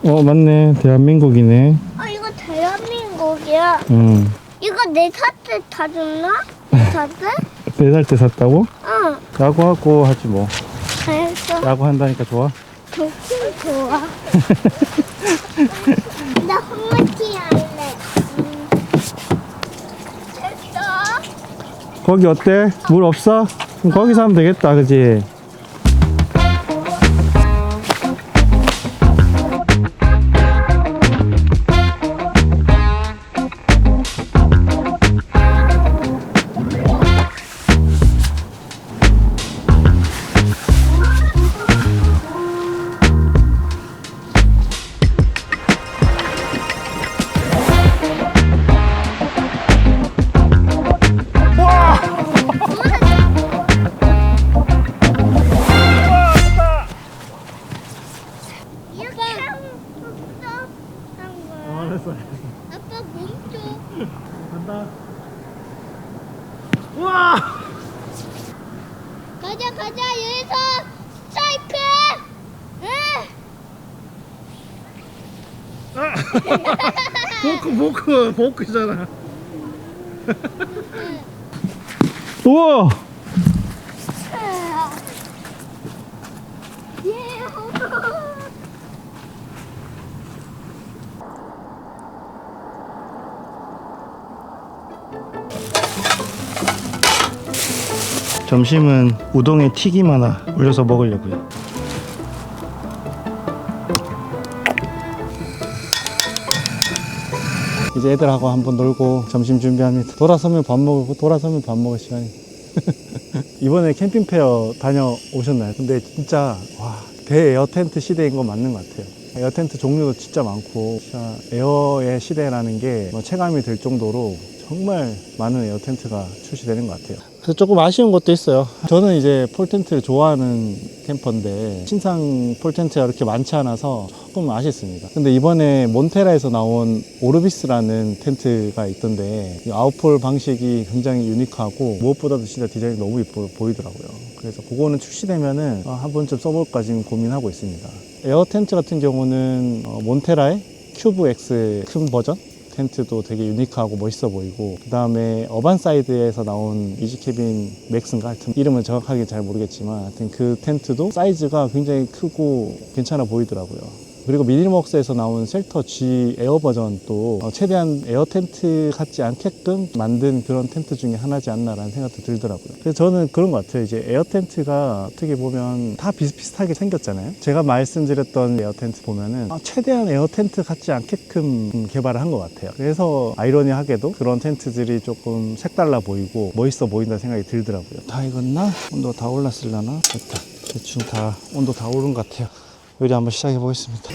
맞네. 대한민국이네. 이거 대한민국이야. 응. 이거 내 살 때 다 줬나? 내 살 때? 4살 때 샀다고? 응. 야구하고 하지 뭐. 알았어. 야구 한다니까 좋아? 좋긴 좋아. 나 홈런티 할래. 됐어. 거기 어때? 물 없어? 그럼 거기서 하면 되겠다, 그지? 아빠 몸쪽. 간다. 우와! 가자 여기서 스트라이크. 보크잖아. 우와! 점심은 우동에 튀김 하나 올려서 먹으려고요. 이제 애들하고 한번 놀고 점심 준비합니다. 돌아서면 밥 먹고 돌아서면 밥 먹을 시간이. 이번에 캠핑 페어 다녀오셨나요? 근데 진짜 와, 대에어 텐트 시대인 건 맞는 것 같아요. 에어 텐트 종류도 진짜 많고 진짜 에어의 시대라는 게 체감이 될 정도로 정말 많은 에어 텐트가 출시되는 것 같아요. 그래서 조금 아쉬운 것도 있어요. 저는 이제 폴 텐트를 좋아하는 캠퍼인데 신상 폴 텐트가 그렇게 많지 않아서 조금 아쉽습니다. 근데 이번에 몬테라에서 나온 오르비스라는 텐트가 있던데 이 아웃폴 방식이 굉장히 유니크하고 무엇보다도 진짜 디자인이 너무 예뻐 보이더라고요. 그래서 그거는 출시되면은 한 번쯤 써볼까 지금 고민하고 있습니다. 에어 텐트 같은 경우는 몬테라의 큐브 X 큰 버전 텐트도 되게 유니크하고 멋있어 보이고, 그 다음에 어반사이드에서 나온 이지캐빈 맥스인가 하여튼 이름은 정확하게 잘 모르겠지만 하여튼 그 텐트도 사이즈가 굉장히 크고 괜찮아 보이더라고요. 그리고 미니먹스에서 나온 셀터 G 에어 버전도 최대한 에어 텐트 같지 않게끔 만든 그런 텐트 중에 하나지 않나라는 생각도 들더라고요. 그래서 저는 그런 것 같아요. 이제 에어 텐트가 어떻게 보면 다 비슷비슷하게 생겼잖아요. 제가 말씀드렸던 에어 텐트 보면은 최대한 에어 텐트 같지 않게끔 개발을 한 것 같아요. 그래서 아이러니하게도 그런 텐트들이 조금 색달라 보이고 멋있어 보인다는 생각이 들더라고요. 다 익었나? 온도가 다 올랐을라나? 됐다. 대충 다 온도 다 오른 것 같아요. 요리 한번 시작해 보겠습니다.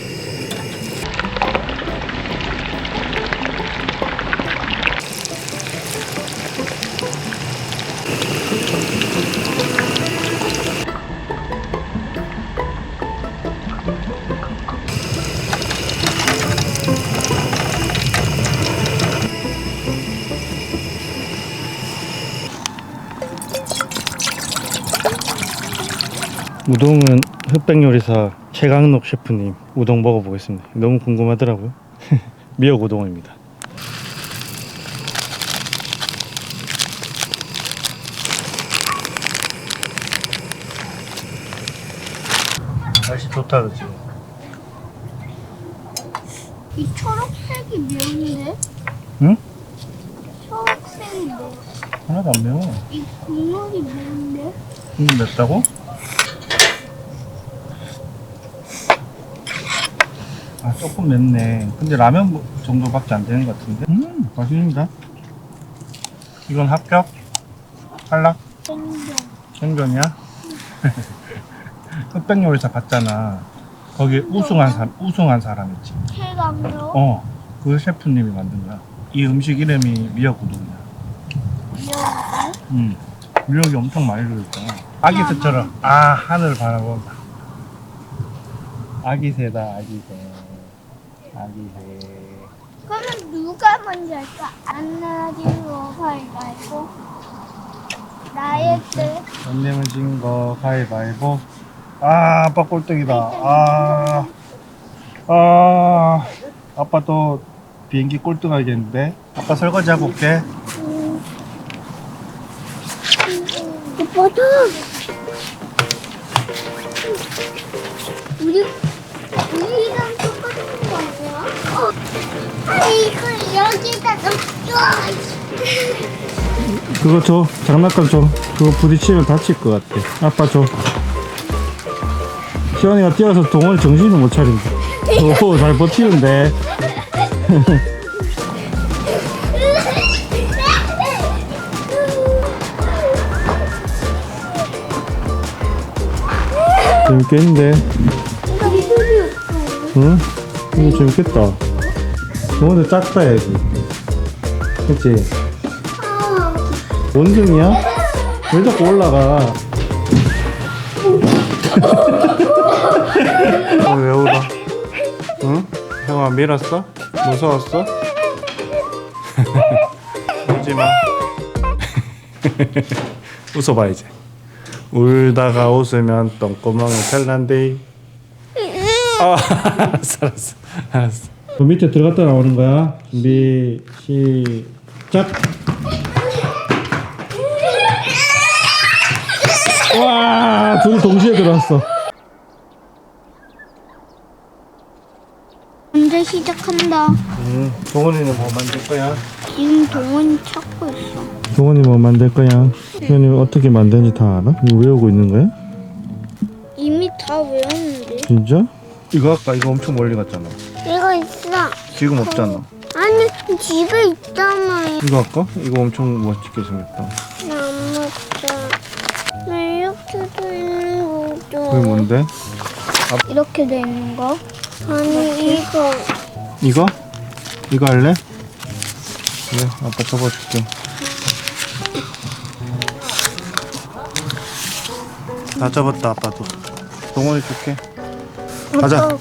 우동은 흑백요리사 최강록 셰프님 우동 먹어보겠습니다. 너무 궁금하더라고요. 미역 우동입니다. 날씨 좋다 그치? 이 초록색이 매운데? 응? 초록색이 매워. 하나도 안 매워. 이 국물이 매운데? 맵다고? 아 조금 맵네. 근데 라면 정도밖에 안 되는 것 같은데? 맛있습니다. 이건 합격? 탈락? 생전. 생존이야? 흑백요리사 봤잖아. 거기 우승한 사람 있지. 최강로? 그 셰프님이 만든 거야. 이 음식 이름이 미역우동이야. 미역국? 미역이 엄청 많이 들어있잖아. 아기새처럼 하늘을 바라본다. 아기새다 아기새. 아기새. 그러면 누가 먼저 할까? 안나지고 가위바위보. 나의 뜻. 안 내면 진 거 가위바위보. 아빠 꼴등이다. 아, 아빠 또 비행기 꼴등하겠는데. 아빠 설거지 하고 올게. 오빠도 우리랑 똑같은 거 아니야? 아니 이거 여기다 넣어. 그거 줘. 장난감 줘. 그거 부딪히면 다칠 것 같아. 아빠 줘. 시원이가 뛰어서 동원이 정신을 못 차린다. 오, 잘 버티는데. 재밌겠는데? 응? 이거 재밌겠다. 동원이 작다, 여기. 그치? 원등이야? 왜 자꾸 올라가? 왜 울어? 응? 형아 밀었어? 무서웠어? 울지마. 웃어봐 이제. 울다가 웃으면 똥구멍이 별난데. 아, 알았어. 그 밑에 들어갔다 나오는 거야. 준비 시작. 와, 둘이 동시에 들어왔어. 언제 시작한다. 동원이는 뭐 만들 거야? 지금 동원이 찾고 있어. 동원이 뭐 만들 거야? 현이 어떻게 만드는지 다 알아? 이거 외우고 있는 거야? 이미 다 외웠는데. 진짜? 이거 아까 이거 엄청 멀리 갔잖아. 이거 있어. 지금 없잖아. 아니 집에 있잖아요. 이거 할까? 이거 엄청 멋지게 생겼다. 나 안 먹자. 왜 이렇게 돼 있는 거죠? 그게 뭔데? 이렇게 돼 있는 거? 아니 이거. 이거? 이거 할래? 그래, 아빠 접어줄게. 다 접었다, 아빠도. 동원이 줄게. 가자.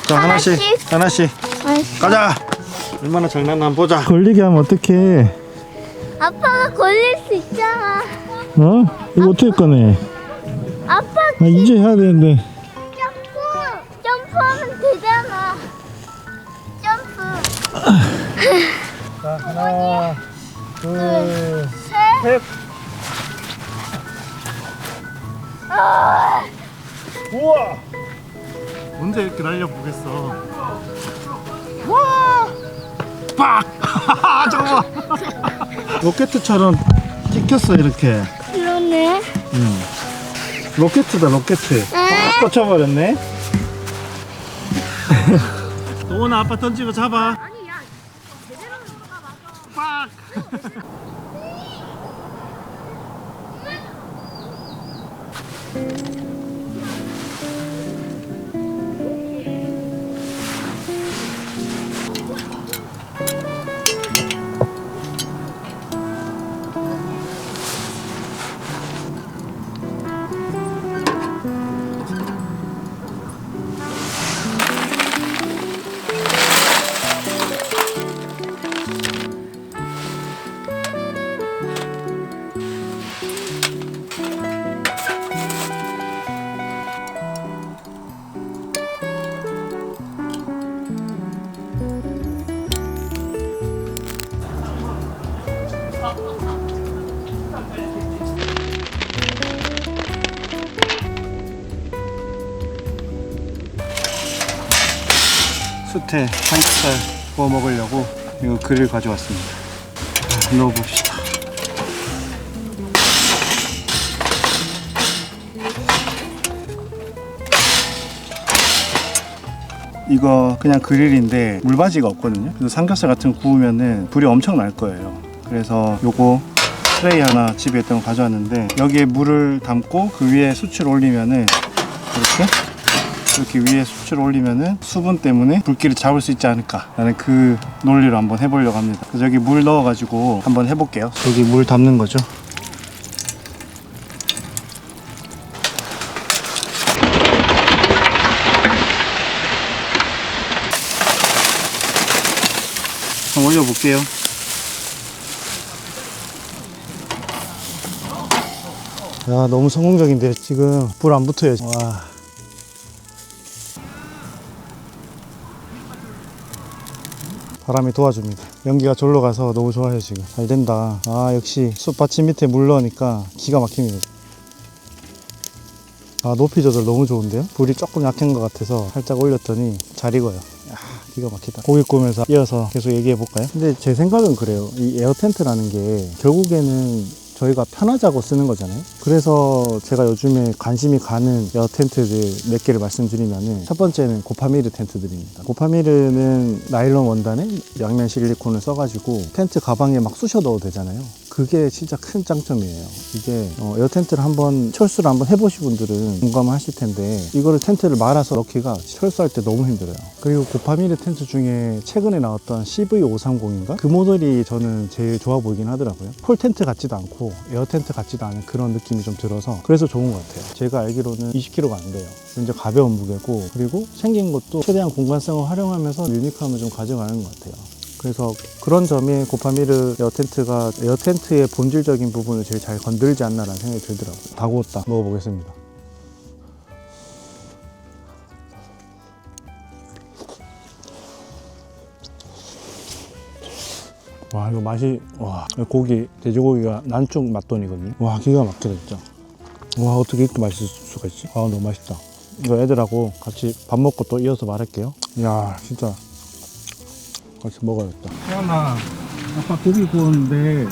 자, 하나씩. 알았어. 가자. 얼마나 장난나 한번 보자. 걸리게 하면 어떡해? 아빠가 걸릴 수 있잖아. 어? 이거 어떻게 꺼내? 아빠 나 이제 해야 되는데. 점프하면 되잖아. 점프. 자, 하나, 둘, 셋. 셋. 우와! 언제 이렇게 날려보겠어? 와! 빡! 잠깐만! 로켓처럼 찍혔어, 이렇게. 그러네. 로켓이다, 로켓. 빡 꽂혀버렸네. 동원아, 아빠 던지고 잡아. 아니야. 제대로 들어가 맞아. 빡! 숯에 삼겹살 구워 먹으려고 이거 그릴 가져왔습니다. 자, 넣어봅시다. 이거 그냥 그릴인데 물바지가 없거든요. 그래서 삼겹살 같은 거 구우면은 불이 엄청 날 거예요. 그래서 요거 트레이 하나 집에 있던 거 가져왔는데 여기에 물을 담고 그 위에 숯을 올리면은 이렇게 위에 숯을 올리면은 수분 때문에 불길을 잡을 수 있지 않을까 라는 그 논리로 한번 해보려고 합니다. 그래서 여기 물 넣어가지고 한번 해볼게요. 여기 물 담는 거죠. 한번 올려볼게요. 야, 너무 성공적인데 지금 불 안 붙어요. 와. 바람이 도와줍니다. 연기가 절로 가서 너무 좋아요. 지금 잘 된다. 아 역시 숯받침 밑에 물 넣으니까 기가 막힙니다. 아 높이 조절 너무 좋은데요? 불이 조금 약한 것 같아서 살짝 올렸더니 잘 익어요. 야, 기가 막히다. 고기 구우면서 이어서 계속 얘기해 볼까요? 근데 제 생각은 그래요. 이 에어 텐트라는 게 결국에는 저희가 편하자고 쓰는 거잖아요. 그래서 제가 요즘에 관심이 가는 에어 텐트들 몇 개를 말씀드리면은 첫 번째는 고파미르 텐트들입니다. 고파미르는 나일론 원단에 양면 실리콘을 써가지고 텐트 가방에 막 쑤셔 넣어도 되잖아요. 그게 진짜 큰 장점이에요. 이게 에어 텐트를 한번 철수를 한번 해보신 분들은 공감하실 텐데 이거를 텐트를 말아서 넣기가 철수할 때 너무 힘들어요. 그리고 고파미르 텐트 중에 최근에 나왔던 CV530인가? 그 모델이 저는 제일 좋아 보이긴 하더라고요. 폴 텐트 같지도 않고 에어 텐트 같지도 않은 그런 느낌이 좀 들어서 그래서 좋은 것 같아요. 제가 알기로는 20kg가 안 돼요. 굉장히 가벼운 무게고 그리고 생긴 것도 최대한 공간성을 활용하면서 유니크함을 좀 가져가는 것 같아요. 그래서 그런 점이 고파미르 에어 텐트가 에어 텐트의 본질적인 부분을 제일 잘 건들지 않나라는 생각이 들더라고요. 다 구웠다. 먹어보겠습니다. 와 이거 맛이 와 고기 돼지고기가 난쪽 맛돈이거든요. 와 기가 막히다 진짜. 와 어떻게 이렇게 맛있을 수가 있지? 아 너무 맛있다. 이거 애들하고 같이 밥 먹고 또 이어서 말할게요. 이야 진짜 같이 먹어야겠다. 태연아 아빠 고기 구웠는데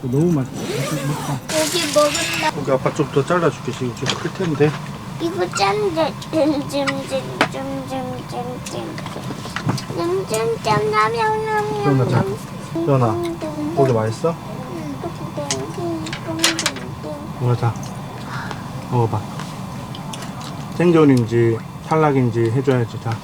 너무 맛있다. 고기 먹었다. 고기 아빠 좀 더 잘라줄게. 지금 좀 클 텐데. 이거 짠데 찜찜찜찜찜찜찜 태연아 고기 맛있어? 먹자. 먹어봐. 생존인지 탈락인지 해줘야지. 자.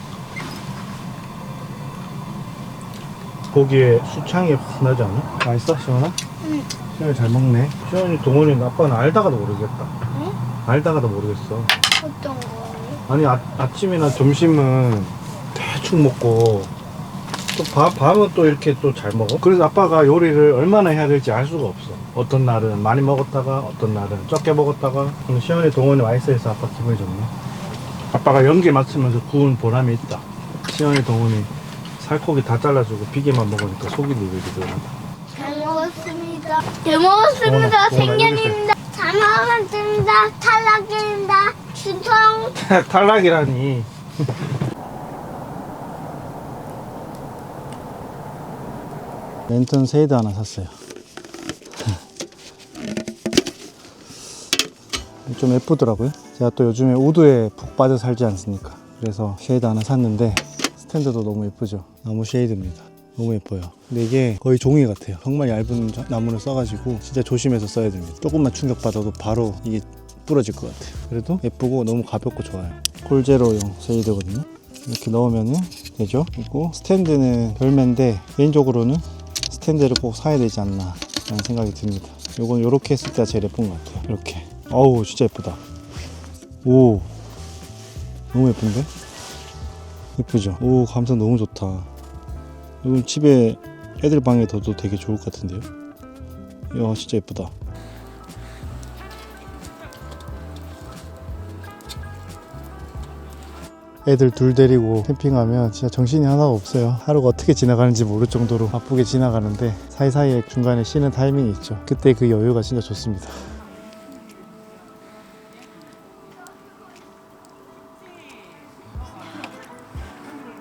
고기에 수창이 나지 않아? 맛있어? 시원아? 응. 시원이 잘 먹네. 시원이 동원이 아빠는 알다가도 모르겠다. 응? 알다가도 모르겠어. 어떤 거예요? 아니 아침이나 점심은 대충 먹고 또 밤은 또 이렇게 또 잘 먹어. 그래서 아빠가 요리를 얼마나 해야 될지 알 수가 없어. 어떤 날은 많이 먹었다가 어떤 날은 적게 먹었다가. 오늘 시원이 동원이 맛있어해서 아빠 기분이 좋네. 아빠가 연기 맡으면서 구운 보람이 있다. 시원이 동원이 살코기 다 잘라주고 비계만 먹으니까 속이 누르지더라고. 잘 먹었습니다. 잘 먹었습니다. 생년입니다. 잘 먹었습니다. 탈락입니다. 충성. 탈락이라니. 랜턴 세이드 하나 샀어요. 좀 예쁘더라고요. 제가 또 요즘에 우드에 푹 빠져 살지 않습니까? 그래서 쉐이드 하나 샀는데 스탠드도 너무 예쁘죠. 나무 쉐이드입니다. 너무 예뻐요. 근데 이게 거의 종이 같아요. 정말 얇은 나무를 써가지고 진짜 조심해서 써야 됩니다. 조금만 충격받아도 바로 이게 부러질 것 같아요. 그래도 예쁘고 너무 가볍고 좋아요. 콜제로용 쉐이드거든요. 이렇게 넣으면 되죠. 그리고 스탠드는 별매인데 개인적으로는 스탠드를 꼭 사야 되지 않나 라는 생각이 듭니다. 요건 요렇게 했을 때가 제일 예쁜 것 같아요. 이렇게. 어우 진짜 예쁘다. 오 너무 예쁜데? 예쁘죠? 오 감성 너무 좋다. 이건 집에 애들 방에 둬도 되게 좋을 것 같은데요? 이야 진짜 예쁘다. 애들 둘 데리고 캠핑하면 진짜 정신이 하나가 없어요. 하루가 어떻게 지나가는지 모를 정도로 바쁘게 지나가는데 사이사이에 중간에 쉬는 타이밍이 있죠. 그때 그 여유가 진짜 좋습니다.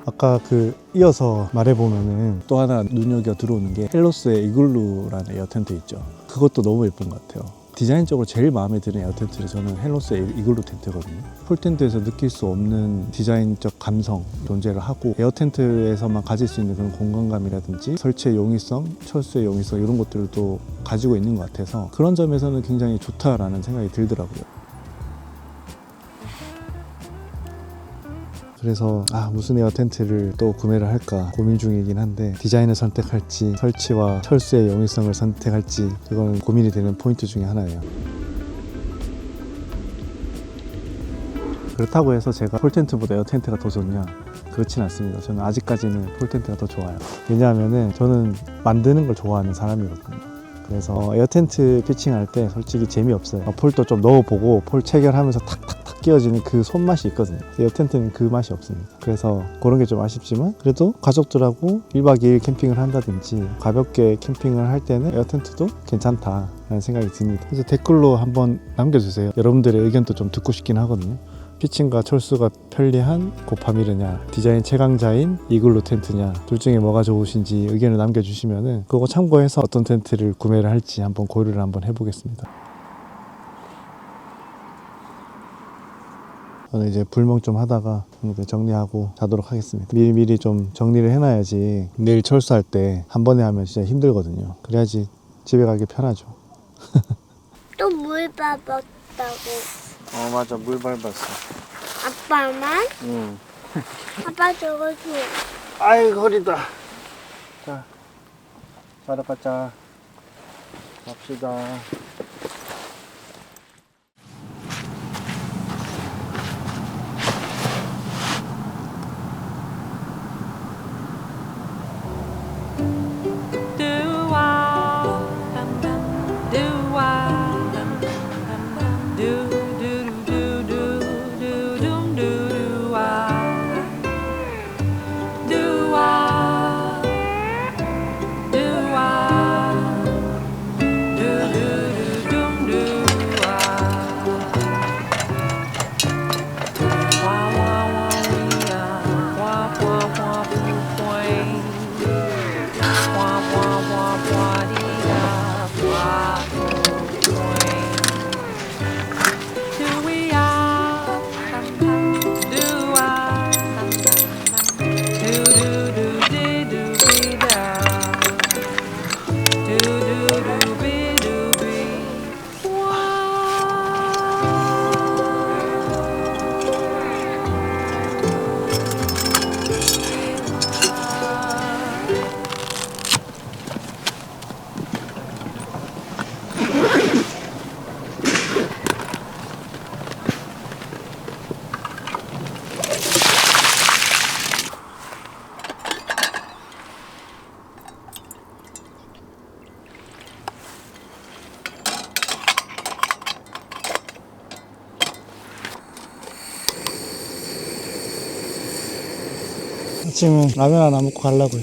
아까 그 이어서 말해보면은 또 하나 눈여겨 들어오는 게 헬로스의 이글루라는 에어 텐트 있죠. 그것도 너무 예쁜 것 같아요. 디자인적으로 제일 마음에 드는 에어 텐트는 저는 헬로스의 이글루 텐트거든요. 폴 텐트에서 느낄 수 없는 디자인적 감성 존재를 하고 에어 텐트에서만 가질 수 있는 그런 공간감이라든지 설치의 용이성, 철수의 용이성 이런 것들도 가지고 있는 것 같아서 그런 점에서는 굉장히 좋다라는 생각이 들더라고요. 그래서 무슨 에어 텐트를 또 구매를 할까 고민 중이긴 한데 디자인을 선택할지 설치와 철수의 용이성을 선택할지 그건 고민이 되는 포인트 중에 하나예요. 그렇다고 해서 제가 폴텐트보다 에어 텐트가 더 좋냐? 그렇진 않습니다. 저는 아직까지는 폴텐트가 더 좋아요. 왜냐하면 저는 만드는 걸 좋아하는 사람이거든요. 그래서 에어 텐트 피칭할 때 솔직히 재미없어요. 폴도 좀 넣어보고 폴 체결하면서 탁탁탁 끼워지는 그 손맛이 있거든요. 에어 텐트는 그 맛이 없습니다. 그래서 그런 게 좀 아쉽지만 그래도 가족들하고 1박 2일 캠핑을 한다든지 가볍게 캠핑을 할 때는 에어 텐트도 괜찮다라는 생각이 듭니다. 그래서 댓글로 한번 남겨주세요. 여러분들의 의견도 좀 듣고 싶긴 하거든요. 피칭과 철수가 편리한 고파미르냐, 디자인 최강자인 이글루 텐트냐, 둘 중에 뭐가 좋으신지 의견을 남겨주시면은 그거 참고해서 어떤 텐트를 구매를 할지 한번 고려를 한번 해보겠습니다. 저는 이제 불멍 좀 하다가 정리하고 자도록 하겠습니다. 미리미리 좀 정리를 해놔야지 내일 철수할 때 한 번에 하면 진짜 힘들거든요. 그래야지 집에 가기 편하죠. 또 물 밟았다고. 맞아, 물 밟았어. 아빠만? 응. 아빠 저거 줘. 아이, 허리다. 자, 자러가자. 갑시다. 아침은 라면 하나 먹고 가려고요.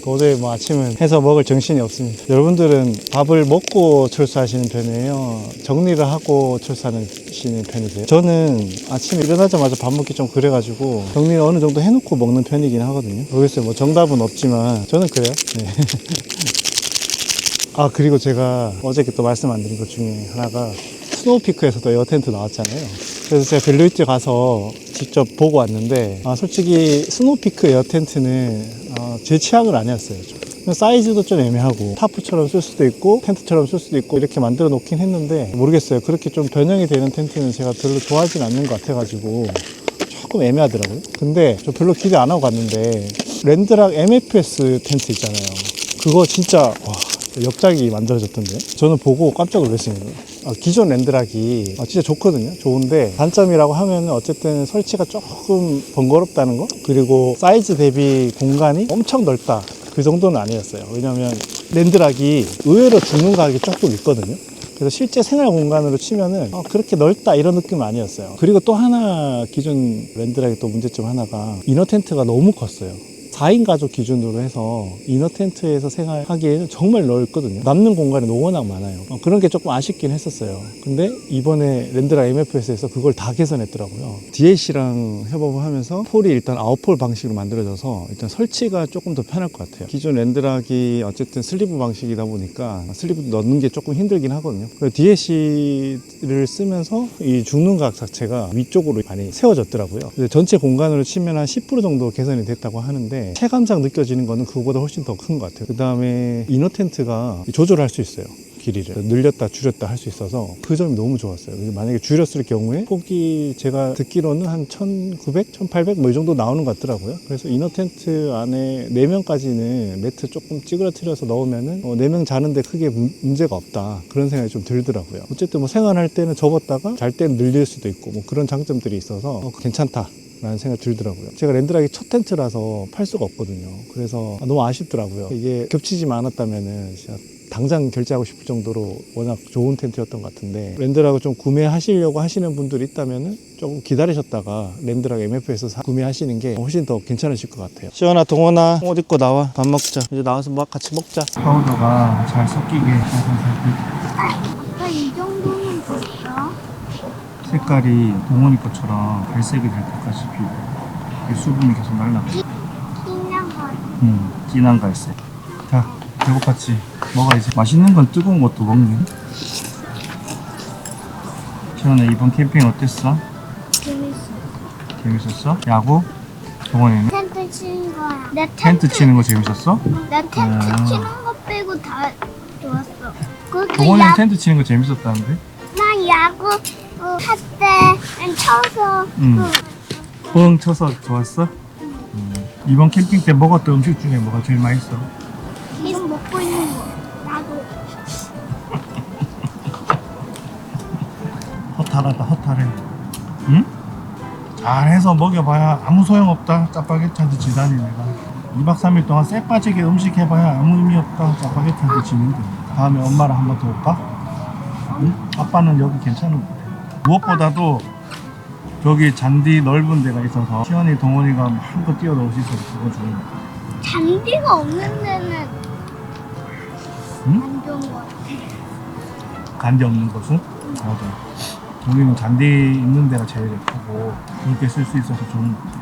도저히 뭐 아침은 해서 먹을 정신이 없습니다. 여러분들은 밥을 먹고 철수하시는 편이에요? 정리를 하고 철수하시는 편이세요? 저는 아침에 일어나자마자 밥 먹기 좀 그래가지고 정리를 어느 정도 해놓고 먹는 편이긴 하거든요. 모르겠어요. 뭐 정답은 없지만 저는 그래요. 네. 아, 그리고 제가 어저께 또 말씀 안 드린 것 중에 하나가 스노우피크에서도 에어 텐트 나왔잖아요. 그래서 제가 벨로이트 가서 직접 보고 왔는데 솔직히 스노우피크 에어 텐트는 제 취향은 아니었어요. 사이즈도 좀 애매하고 타프처럼 쓸 수도 있고 텐트처럼 쓸 수도 있고 이렇게 만들어 놓긴 했는데 모르겠어요. 그렇게 좀 변형이 되는 텐트는 제가 별로 좋아하진 않는 것 같아가지고 조금 애매하더라고요. 근데 저 별로 기대 안 하고 갔는데 랜드락 MFS 텐트 있잖아요. 그거 진짜 와, 역작이 만들어졌던데 저는 보고 깜짝 놀랐습니다. 기존 랜드락이 진짜 좋거든요. 좋은데 단점이라고 하면 어쨌든 설치가 조금 번거롭다는 거, 그리고 사이즈 대비 공간이 엄청 넓다, 그 정도는 아니었어요. 왜냐면 랜드락이 의외로 죽는 가격이 조금 있거든요. 그래서 실제 생활 공간으로 치면은 그렇게 넓다 이런 느낌은 아니었어요. 그리고 또 하나 기존 랜드락의 또 문제점 하나가 이너 텐트가 너무 컸어요. 4인 가족 기준으로 해서 이너 텐트에서 생활하기에는 정말 넓거든요. 남는 공간이 워낙 많아요. 그런 게 조금 아쉽긴 했었어요. 근데 이번에 랜드락 MFS에서 그걸 다 개선했더라고요. DLC랑 협업을 하면서 폴이 일단 아웃폴 방식으로 만들어져서 일단 설치가 조금 더 편할 것 같아요. 기존 랜드락이 어쨌든 슬리브 방식이다 보니까 슬리브 넣는 게 조금 힘들긴 하거든요. DLC를 쓰면서 이 죽는각 자체가 위쪽으로 많이 세워졌더라고요. 전체 공간으로 치면 한 10% 정도 개선이 됐다고 하는데 체감상 느껴지는 거는 그거보다 훨씬 더 큰 것 같아요. 그 다음에 이너 텐트가 조절할 수 있어요. 길이를 늘렸다 줄였다 할 수 있어서 그 점이 너무 좋았어요. 만약에 줄였을 경우에 폭이 제가 듣기로는 한 1900, 1800 뭐 이 정도 나오는 것 같더라고요. 그래서 이너 텐트 안에 4명까지는 매트 조금 찌그러뜨려서 넣으면은 4명 자는데 크게 문제가 없다, 그런 생각이 좀 들더라고요. 어쨌든 뭐 생활할 때는 접었다가 잘 때는 늘릴 수도 있고 뭐 그런 장점들이 있어서 괜찮다 라는 생각이 들더라고요. 제가 랜드락이 첫 텐트라서 팔 수가 없거든요. 그래서 너무 아쉽더라고요. 이게 겹치지만 않았다면은 진짜 당장 결제하고 싶을 정도로 워낙 좋은 텐트였던 것 같은데, 랜드락을 좀 구매하시려고 하시는 분들이 있다면은 조금 기다리셨다가 랜드락 MF에서 구매하시는 게 훨씬 더 괜찮으실 것 같아요. 시원아, 동원아, 옷 입고 나와. 밥 먹자. 이제 나와서 뭐 같이 먹자. 파우더가 잘 섞이게 아빠 이 정도면 됐어? 색깔이 동원이 것처럼 갈색이 될 때까지 비벼. 수분이 계속 날라가. 그냥 거. 진한 갈색. 자, 배고팠지? 먹어야지. 맛있는 건 뜨거운 것도 먹니? 시원아, 이번 캠핑 어땠어? 재밌어. 재밌었어? 야구? 동원이는? 텐트 치는 거야. 내 텐트 치는 거 재밌었어? 내 텐트 치는 거 빼고 다 좋았어. 그것도 동원이는 텐트 치는 거 재밌었다는데? 난 야구 할때 쳐서 뻥 쳐서 좋았어? 이번 캠핑 때 먹었던 음식 중에 뭐가 제일 맛있어? 지금 먹고 있는 거. 나도. 허탈하다, 허탈해. 응? 잘해서 먹여봐야 아무 소용없다. 짜파게티한테 지다니 내가. 2박 3일 동안 쎄 빠지게 음식 해봐야 아무 의미 없다. 짜파게티한테 지는 거. 다음에 엄마랑 한번 더 올까? 응? 아빠는 여기 괜찮은 것 같아. 무엇보다도 저기 잔디 넓은 데가 있어서 시원이 동원이가 한껏 뛰어놀 수 있어서 그거 좋은 것 같아. 잔디가 없는 데는 응? 안 좋은 거 같아. 잔디 없는 곳은? 맞아. 우리는 잔디 있는 데가 제일 예쁘고 그렇게 쓸 수 있어서 좋은 것 같아.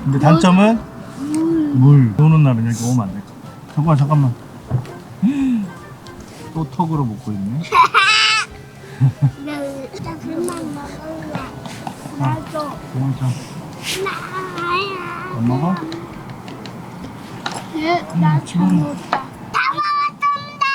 근데 단점은 물. 비 오는 날은 여기 오면 안 될 것 같아. 잠깐만. 또 턱으로 먹고 있네. 나 그만 먹을래. 아. 나도. 동원자 나야. 안 먹어? 나 지금. 잘못다. 다 먹었답니다.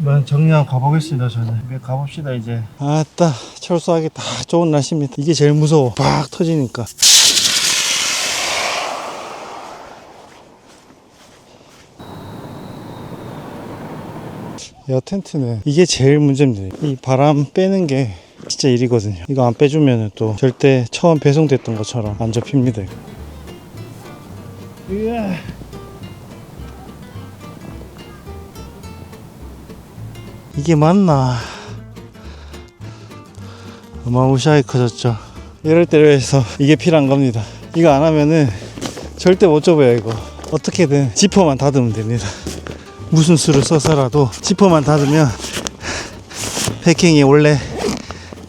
그래. 정리하고 가보겠습니다. 저는 이제 가봅시다. 이제 아따, 철수하기 딱 좋은 날씨입니다. 이게 제일 무서워. 팍 터지니까. 이 텐트는 이게 제일 문제입니다. 이 바람 빼는 게 진짜 일이거든요. 이거 안 빼주면 또 절대 처음 배송됐던 것처럼 안 접힙니다. 으아. 이게 맞나? 어마무시하게 커졌죠. 이럴 때에서 이게 필요한 겁니다. 이거 안 하면은 절대 못 접어요. 이거 어떻게든 지퍼만 닫으면 됩니다. 무슨 수를 써서라도 지퍼만 닫으면 패킹이 원래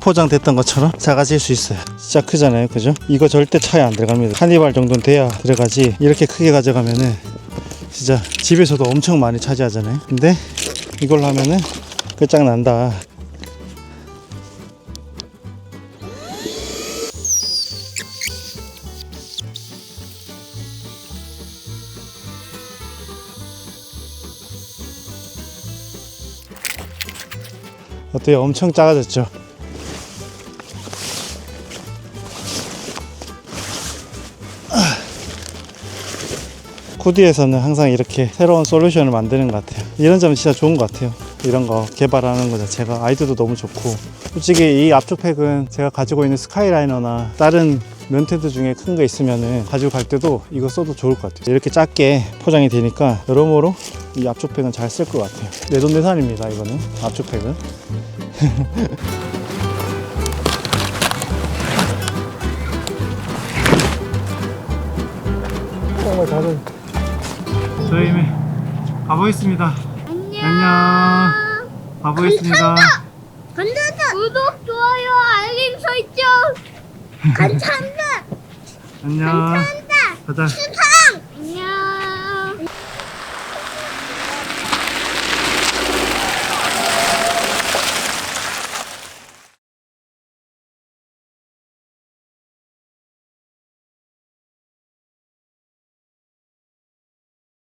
포장됐던 것처럼 작아질 수 있어요. 진짜 크잖아요, 그죠? 이거 절대 차에 안 들어갑니다. 카니발 정도는 돼야 들어가지. 이렇게 크게 가져가면은 진짜 집에서도 엄청 많이 차지하잖아요. 근데 이걸로 하면은 끝장난다. 어때요? 엄청 작아졌죠? 쿠디에서는 항상 이렇게 새로운 솔루션을 만드는 것 같아요. 이런 점은 진짜 좋은 것 같아요. 이런 거 개발하는 것 자체가 아이디어도 너무 좋고, 솔직히 이 압축팩은 제가 가지고 있는 스카이라이너나 다른 면테드 중에 큰 거 있으면은 가지고 갈 때도 이거 써도 좋을 것 같아요. 이렇게 작게 포장이 되니까 여러모로 이 압축팩은 잘 쓸 것 같아요. 내돈내산입니다, 이거는. 압축팩은. 정말 다른. 저희 가보겠습니다. 안녕. 가보겠습니다. 감사합니다. 구독, 좋아요, 알림 설정. 감사합니다. 안녕. 감사합니다. 가자.